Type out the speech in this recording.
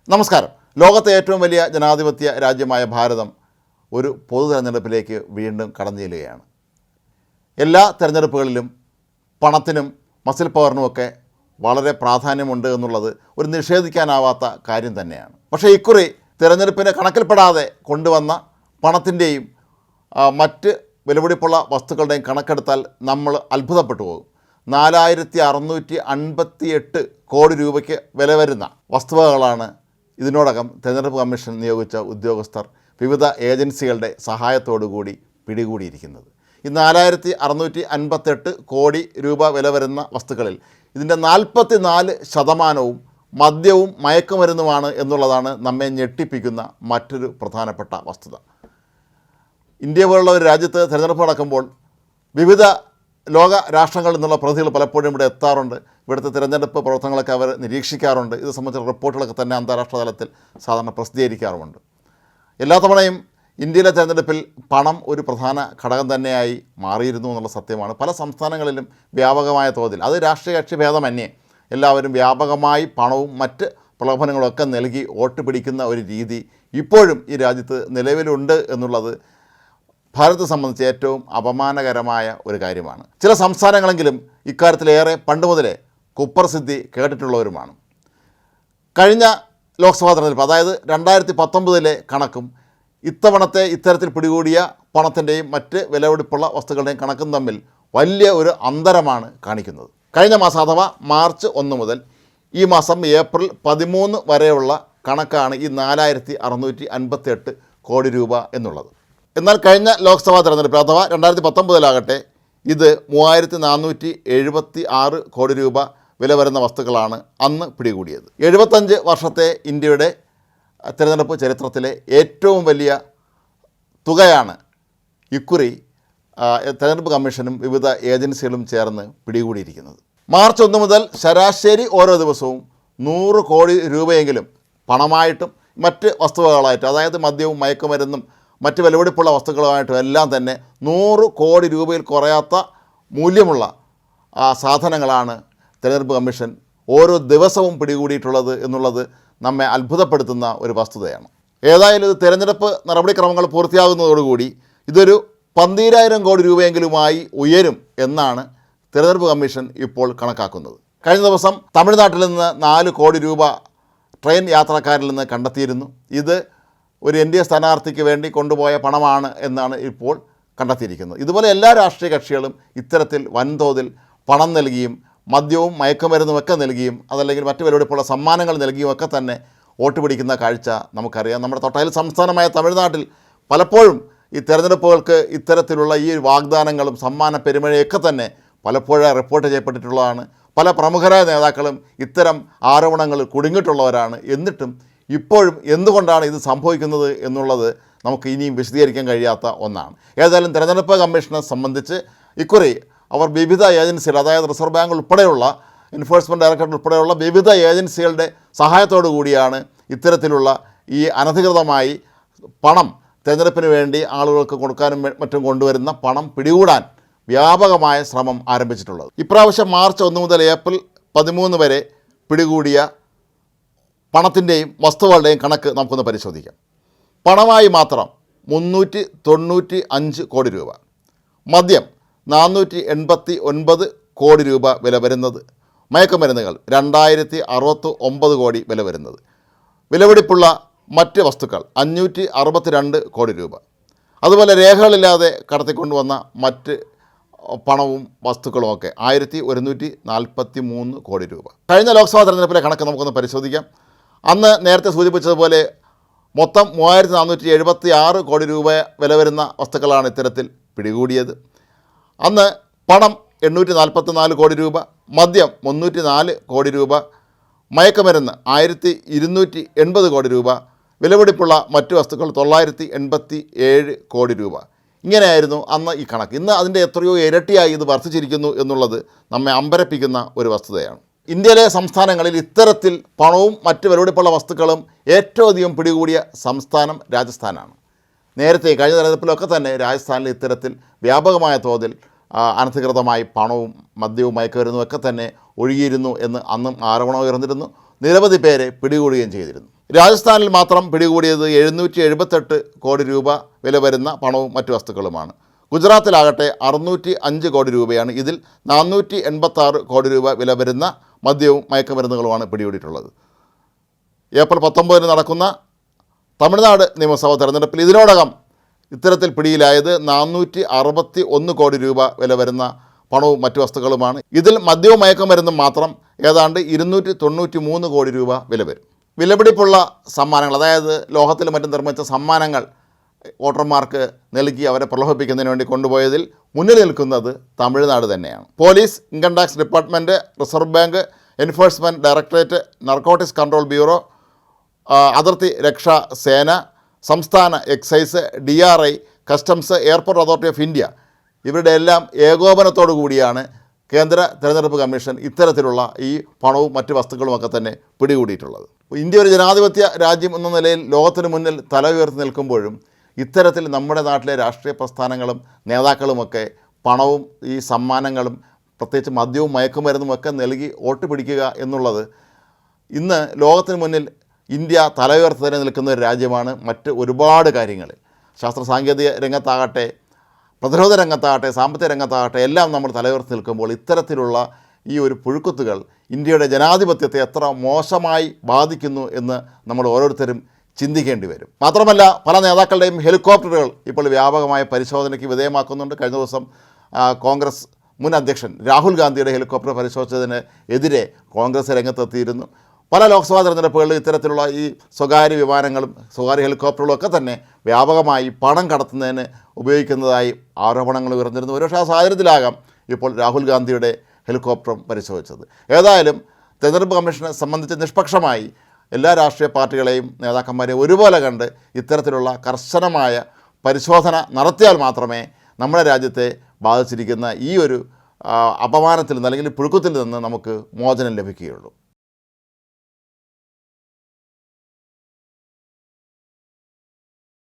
നമസ്കാരം. ലോകത്തെ ഏറ്റവും വലിയ ജനാധിപത്യ രാജ്യമായ ഭാരതം ഒരു പൊതു തെരഞ്ഞെടുപ്പിലേക്ക് വീണ്ടും കടന്നു ചെല്ലുകയാണ്. എല്ലാ തെരഞ്ഞെടുപ്പുകളിലും പണത്തിനും മസിൽ പവറിനുമൊക്കെ വളരെ പ്രാധാന്യമുണ്ട് എന്നുള്ളത് ഒരു നിഷേധിക്കാനാവാത്ത കാര്യം തന്നെയാണ്. പക്ഷേ ഇക്കുറി തിരഞ്ഞെടുപ്പിന് കണക്കിൽപ്പെടാതെ കൊണ്ടുവന്ന പണത്തിൻ്റെയും മറ്റ് വിലപിടിപ്പുള്ള വസ്തുക്കളുടെയും കണക്കെടുത്താൽ നമ്മൾ അത്ഭുതപ്പെട്ടു പോകും. 4658 കോടി രൂപയ്ക്ക് വില വരുന്ന വസ്തുവകകളാണ് ഇതിനോടകം തെരഞ്ഞെടുപ്പ് കമ്മീഷൻ നിയോഗിച്ച ഉദ്യോഗസ്ഥർ വിവിധ ഏജൻസികളുടെ സഹായത്തോടുകൂടി പിടികൂടിയിരിക്കുന്നത്. ഈ 4658 കോടി രൂപ വില വരുന്ന വസ്തുക്കളിൽ ഇതിൻ്റെ 44% മദ്യവും മയക്കുമരുന്നുമാണ് എന്നുള്ളതാണ് നമ്മെ ഞെട്ടിപ്പിക്കുന്ന മറ്റൊരു പ്രധാനപ്പെട്ട വസ്തുത. ഇന്ത്യ പോലുള്ള ഒരു രാജ്യത്ത് തിരഞ്ഞെടുപ്പ് നടക്കുമ്പോൾ വിവിധ ലോക രാഷ്ട്രങ്ങളിൽ നിന്നുള്ള പ്രതിനിധികൾ പലപ്പോഴും ഇവിടെ എത്താറുണ്ട്. ഇവിടുത്തെ തിരഞ്ഞെടുപ്പ് പ്രവർത്തനങ്ങളൊക്കെ അവർ നിരീക്ഷിക്കാറുണ്ട്. ഇത് സംബന്ധിച്ച റിപ്പോർട്ടുകളൊക്കെ തന്നെ അന്താരാഷ്ട്ര തലത്തിൽ സാധാരണ പ്രസിദ്ധീകരിക്കാറുമുണ്ട്. എല്ലാ തവണയും ഇന്ത്യയിലെ തിരഞ്ഞെടുപ്പിൽ പണം ഒരു പ്രധാന ഘടകം തന്നെയായി മാറിയിരുന്നു എന്നുള്ള സത്യമാണ്. പല സംസ്ഥാനങ്ങളിലും വ്യാപകമായ തോതിൽ, അത് രാഷ്ട്രീയ കക്ഷി ഭേദമന്യേ എല്ലാവരും വ്യാപകമായി പണവും മറ്റ് പ്രലോഭനങ്ങളൊക്കെ നൽകി വോട്ട് പിടിക്കുന്ന ഒരു രീതി ഇപ്പോഴും ഈ രാജ്യത്ത് നിലവിലുണ്ട് എന്നുള്ളത് ഭാരതത്തെ സംബന്ധിച്ച് ഏറ്റവും അപമാനകരമായ ഒരു കാര്യമാണ്. ചില സംസ്ഥാനങ്ങളെങ്കിലും ഇക്കാര്യത്തിലേറെ പണ്ട് മുതലേ കുപ്രസിദ്ധി കേട്ടിട്ടുള്ളവരുമാണ്. കഴിഞ്ഞ ലോക്സഭാ തെരഞ്ഞെടുപ്പ്, അതായത് 2019 കണക്കും ഇത്തവണത്തെ ഇത്തരത്തിൽ പിടികൂടിയ പണത്തിൻ്റെയും മറ്റ് വിലപിടിപ്പുള്ള വസ്തുക്കളുടെയും കണക്കും തമ്മിൽ വലിയ ഒരു അന്തരമാണ് കാണിക്കുന്നത്. കഴിഞ്ഞ മാസം അഥവാ മാർച്ച് 1 മുതൽ ഈ മാസം ഏപ്രിൽ 13 വരെയുള്ള കണക്കാണ് ഈ 4658 കോടി രൂപ എന്നുള്ളത്. എന്നാൽ കഴിഞ്ഞ ലോക്സഭാ തെരഞ്ഞെടുപ്പ് അഥവാ 2019 ഇത് 3476 കോടി രൂപ വില വരുന്ന വസ്തുക്കളാണ് അന്ന് പിടികൂടിയത്. 75 വർഷത്തെ ഇന്ത്യയുടെ തിരഞ്ഞെടുപ്പ് ചരിത്രത്തിലെ ഏറ്റവും വലിയ തുകയാണ് ഇക്കുറി തിരഞ്ഞെടുപ്പ് കമ്മീഷനും വിവിധ ഏജൻസികളും ചേർന്ന് പിടികൂടിയിരിക്കുന്നത്. മാർച്ച് 1 മുതൽ ശരാശരി ഓരോ ദിവസവും 100 കോടി രൂപയെങ്കിലും പണമായിട്ടും മറ്റ് വസ്തുവകളായിട്ടും, അതായത് മദ്യവും മയക്കുമരുന്നും മറ്റ് വിലപിടിപ്പുള്ള വസ്തുക്കളുമായിട്ടും എല്ലാം തന്നെ 100 കോടി രൂപയിൽ കുറയാത്ത മൂല്യമുള്ള സാധനങ്ങളാണ് തിരഞ്ഞെടുപ്പ് കമ്മീഷൻ ഓരോ ദിവസവും പിടികൂടിയിട്ടുള്ളത് എന്നുള്ളത് നമ്മെ അത്ഭുതപ്പെടുത്തുന്ന ഒരു വസ്തുതയാണ്. ഏതായാലും ഇത് തിരഞ്ഞെടുപ്പ് നടപടിക്രമങ്ങൾ പൂർത്തിയാകുന്നതോടുകൂടി ഇതൊരു 12,000 കോടി രൂപയെങ്കിലുമായി ഉയരും എന്നാണ് തിരഞ്ഞെടുപ്പ് കമ്മീഷൻ ഇപ്പോൾ കണക്കാക്കുന്നത്. കഴിഞ്ഞ ദിവസം തമിഴ്നാട്ടിൽ നിന്ന് 4 കോടി രൂപ ട്രെയിൻ യാത്രക്കാരിൽ നിന്ന് കണ്ടെത്തിയിരുന്നു. ഇത് ഒരു NDA സ്ഥാനാർത്ഥിക്ക് വേണ്ടി കൊണ്ടുപോയ പണമാണ് എന്നാണ് ഇപ്പോൾ കണ്ടെത്തിയിരിക്കുന്നത്. ഇതുപോലെ എല്ലാ രാഷ്ട്രീയ കക്ഷികളും ഇത്തരത്തിൽ വൻതോതിൽ പണം നൽകിയും മദ്യവും മയക്കുമരുന്നുമൊക്കെ നൽകിയും അതല്ലെങ്കിൽ മറ്റു വിലപിടിപ്പുള്ള സമ്മാനങ്ങൾ നൽകിയും ഒക്കെ തന്നെ വോട്ട് പിടിക്കുന്ന കാഴ്ച നമുക്കറിയാം. നമ്മുടെ തൊട്ടയൽ സംസ്ഥാനമായ തമിഴ്നാട്ടിൽ പലപ്പോഴും ഈ തെരഞ്ഞെടുപ്പുകൾക്ക് ഇത്തരത്തിലുള്ള ഈ വാഗ്ദാനങ്ങളും സമ്മാന പെരുമഴയൊക്കെ തന്നെ പലപ്പോഴും റിപ്പോർട്ട് ചെയ്യപ്പെട്ടിട്ടുള്ളതാണ്. പല പ്രമുഖരായ നേതാക്കളും ഇത്തരം ആരോപണങ്ങളിൽ കുടുങ്ങിയിട്ടുള്ളവരാണ്. എന്നിട്ടും ഇപ്പോഴും എന്തുകൊണ്ടാണ് ഇത് സംഭവിക്കുന്നത് എന്നുള്ളത് നമുക്ക് ഇനിയും വിശദീകരിക്കാൻ കഴിയാത്ത ഒന്നാണ്. ഏതായാലും തിരഞ്ഞെടുപ്പ് കമ്മീഷനെ സംബന്ധിച്ച് ഇക്കുറി അവർ വിവിധ ഏജൻസികൾ, അതായത് റിസർവ് ബാങ്ക് ഉൾപ്പെടെയുള്ള എൻഫോഴ്സ്മെൻറ്റ് ഡയറക്ടറേറ്റ് ഉൾപ്പെടെയുള്ള വിവിധ ഏജൻസികളുടെ സഹായത്തോടു കൂടിയാണ് ഇത്തരത്തിലുള്ള ഈ അനധികൃതമായി പണം തിരഞ്ഞെടുപ്പിന് വേണ്ടി ആളുകൾക്ക് കൊടുക്കാനും മറ്റും കൊണ്ടുവരുന്ന പണം പിടികൂടാൻ വ്യാപകമായ ശ്രമം ആരംഭിച്ചിട്ടുള്ളത്. ഇപ്രാവശ്യം മാർച്ച് 1 മുതൽ ഏപ്രിൽ 13 വരെ പിടികൂടിയ പണത്തിൻ്റെയും വസ്തുക്കളുടെയും കണക്ക് നമുക്കൊന്ന് പരിശോധിക്കാം. പണമായി മാത്രം 395 കോടി രൂപ, മദ്യം 489 കോടി രൂപ വില വരുന്നത്, മയക്കുമരുന്നുകൾ 2069 കോടി വില വരുന്നത്, വിലപിടിപ്പുള്ള മറ്റ് വസ്തുക്കൾ 562 കോടി രൂപ, അതുപോലെ രേഖകളില്ലാതെ കടത്തിക്കൊണ്ടുവന്ന മറ്റ് പണവും വസ്തുക്കളുമൊക്കെ 1143 കോടി രൂപ. കഴിഞ്ഞ ലോക്സഭാ തെരഞ്ഞെടുപ്പിലെ കണക്ക് നമുക്കൊന്ന് പരിശോധിക്കാം. അന്ന് നേരത്തെ സൂചിപ്പിച്ചതുപോലെ മൊത്തം 3476 കോടി രൂപ വില വരുന്ന വസ്തുക്കളാണ് ഇത്തരത്തിൽ പിടികൂടിയത്. അന്ന് പണം 844 കോടി രൂപ, മദ്യം 304 കോടി രൂപ, മയക്കുമരുന്ന് 1280 കോടി രൂപ, വിലപിടിപ്പുള്ള മറ്റു വസ്തുക്കൾ 987 കോടി രൂപ. ഇങ്ങനെയായിരുന്നു അന്ന് ഈ കണക്ക്. ഇന്ന് അതിൻ്റെ എത്രയോ ഇരട്ടിയായി ഇത് വർദ്ധിച്ചിരിക്കുന്നു എന്നുള്ളത് നമ്മെ അമ്പരപ്പിക്കുന്ന ഒരു വസ്തുതയാണ്. ഇന്ത്യയിലെ സംസ്ഥാനങ്ങളിൽ ഇത്തരത്തിൽ പണവും മറ്റ് വിലപിടിപ്പുള്ള വസ്തുക്കളും ഏറ്റവും അധികം പിടികൂടിയ സംസ്ഥാനം രാജസ്ഥാനാണ്. നേരത്തെ കഴിഞ്ഞ തെരഞ്ഞെടുപ്പിലൊക്കെ തന്നെ രാജസ്ഥാനിൽ ഇത്തരത്തിൽ വ്യാപകമായ തോതിൽ അനധികൃതമായി പണവും മദ്യവും മയക്കുമരുന്നും ഒക്കെ തന്നെ ഒഴുകിയിരുന്നു എന്ന് അന്നും ആരോപണം ഉയർന്നിരുന്നു. നിരവധി പേരെ പിടികൂടുകയും ചെയ്തിരുന്നു. രാജസ്ഥാനിൽ മാത്രം പിടികൂടിയത് 778 കോടി രൂപ വില വരുന്ന പണവും മറ്റു വസ്തുക്കളുമാണ്. ഗുജറാത്തിലാകട്ടെ 605 കോടി രൂപയാണ്. ഇതിൽ 486 കോടി രൂപ വില വരുന്ന മദ്യവും മയക്കുമരുന്നുകളുമാണ് പിടികൂടിയിട്ടുള്ളത്. ഏപ്രിൽ 19 നടക്കുന്ന തമിഴ്നാട് നിയമസഭാ തെരഞ്ഞെടുപ്പിൽ ഇതിനോടകം ഇത്തരത്തിൽ പിടിയിലായത് 461 കോടി രൂപ വില വരുന്ന പണവും മറ്റു വസ്തുക്കളുമാണ്. ഇതിൽ മദ്യവും മയക്കുമരുന്നും മാത്രം ഏതാണ്ട് 293 കോടി രൂപ വില വരും. വിലപിടിപ്പുള്ള സമ്മാനങ്ങൾ, അതായത് ലോഹത്തിൽ മറ്റും നിർമ്മിച്ച സമ്മാനങ്ങൾ വോട്ടർമാർക്ക് നൽകി അവരെ പ്രലോഭിപ്പിക്കുന്നതിന് വേണ്ടി കൊണ്ടുപോയതിൽ മുന്നിൽ നിൽക്കുന്നത് തമിഴ്നാട് തന്നെയാണ്. Police, income tax department, reserve bank, enforcement directorate, narcotics control bureau, അതിർത്തി രക്ഷാ സേന, സംസ്ഥാന excise, DRI, customs, airport authority of India ഇവരുടെ എല്ലാം ഏകോപനത്തോടു കൂടിയാണ് കേന്ദ്ര തിരഞ്ഞെടുപ്പ് കമ്മീഷൻ ഇത്തരത്തിലുള്ള ഈ പണവും മറ്റ് വസ്തുക്കളുമൊക്കെ തന്നെ പിടികൂടിയിട്ടുള്ളത്. ഇന്ത്യ ഒരു ജനാധിപത്യ രാജ്യം എന്ന നിലയിൽ ലോകത്തിന് മുന്നിൽ തല ഉയർത്തി നിൽക്കുമ്പോഴും ഇത്തരത്തിൽ നമ്മുടെ നാട്ടിലെ രാഷ്ട്രീയ പ്രസ്ഥാനങ്ങളും നേതാക്കളുമൊക്കെ പണവും ഈ സമ്മാനങ്ങളും പ്രത്യേകിച്ച് മദ്യവും മയക്കുമരുന്നുമൊക്കെ നൽകി വോട്ട് പിടിക്കുക എന്നുള്ളത് ഇന്ന് ലോകത്തിന് മുന്നിൽ ഇന്ത്യ തല ഉയർത്തി തന്നെ നിൽക്കുന്ന ഒരു രാജ്യമാണ്. മറ്റ് ഒരുപാട് കാര്യങ്ങളിൽ ശാസ്ത്ര സാങ്കേതിക രംഗത്താകട്ടെ, പ്രതിരോധ രംഗത്താകട്ടെ, സാമ്പത്തിക രംഗത്താകട്ടെ എല്ലാം നമ്മൾ തലയുയർത്തി നിൽക്കുമ്പോൾ ഇത്തരത്തിലുള്ള ഈ ഒരു പുഴുക്കുത്തുകൾ ഇന്ത്യയുടെ ജനാധിപത്യത്തെ എത്ര മോശമായി ബാധിക്കുന്നു എന്ന് നമ്മൾ ഓരോരുത്തരും ചിന്തിക്കേണ്ടി വരും. മാത്രമല്ല, പല നേതാക്കളുടെയും ഹെലികോപ്റ്ററുകൾ ഇപ്പോൾ വ്യാപകമായ പരിശോധനയ്ക്ക് വിധേയമാക്കുന്നുണ്ട്. കഴിഞ്ഞ ദിവസം കോൺഗ്രസ് മുൻ അധ്യക്ഷൻ രാഹുൽ ഗാന്ധിയുടെ ഹെലികോപ്റ്റർ പരിശോധിച്ചതിന് എതിരെ കോൺഗ്രസ് രംഗത്തെത്തിയിരുന്നു. പല ലോക്സഭാ തെരഞ്ഞെടുപ്പുകളിൽ ഇത്തരത്തിലുള്ള ഈ സ്വകാര്യ വിമാനങ്ങളും സ്വകാര്യ ഹെലികോപ്റ്ററുകളും ഒക്കെ തന്നെ വ്യാപകമായി പണം കടത്തുന്നതിന് ഉപയോഗിക്കുന്നതായി ആരോപണങ്ങൾ ഉയർന്നിരുന്നു. ഒരുപക്ഷെ ആ സാഹചര്യത്തിലാകാം ഇപ്പോൾ രാഹുൽ ഗാന്ധിയുടെ ഹെലികോപ്റ്ററും പരിശോധിച്ചത്. ഏതായാലും തെരഞ്ഞെടുപ്പ് കമ്മീഷനെ സംബന്ധിച്ച് നിഷ്പക്ഷമായി എല്ലാ രാഷ്ട്രീയ പാർട്ടികളെയും നേതാക്കന്മാരെയും ഒരുപോലെ കണ്ട് ഇത്തരത്തിലുള്ള കർശനമായ പരിശോധന നടത്തിയാൽ മാത്രമേ നമ്മുടെ രാജ്യത്തെ ബാധിച്ചിരിക്കുന്ന ഈ ഒരു അപമാനത്തിൽ നിന്ന് അല്ലെങ്കിൽ പുഴുക്കത്തിൽ നിന്ന് നമുക്ക് മോചനം ലഭിക്കുകയുള്ളൂ.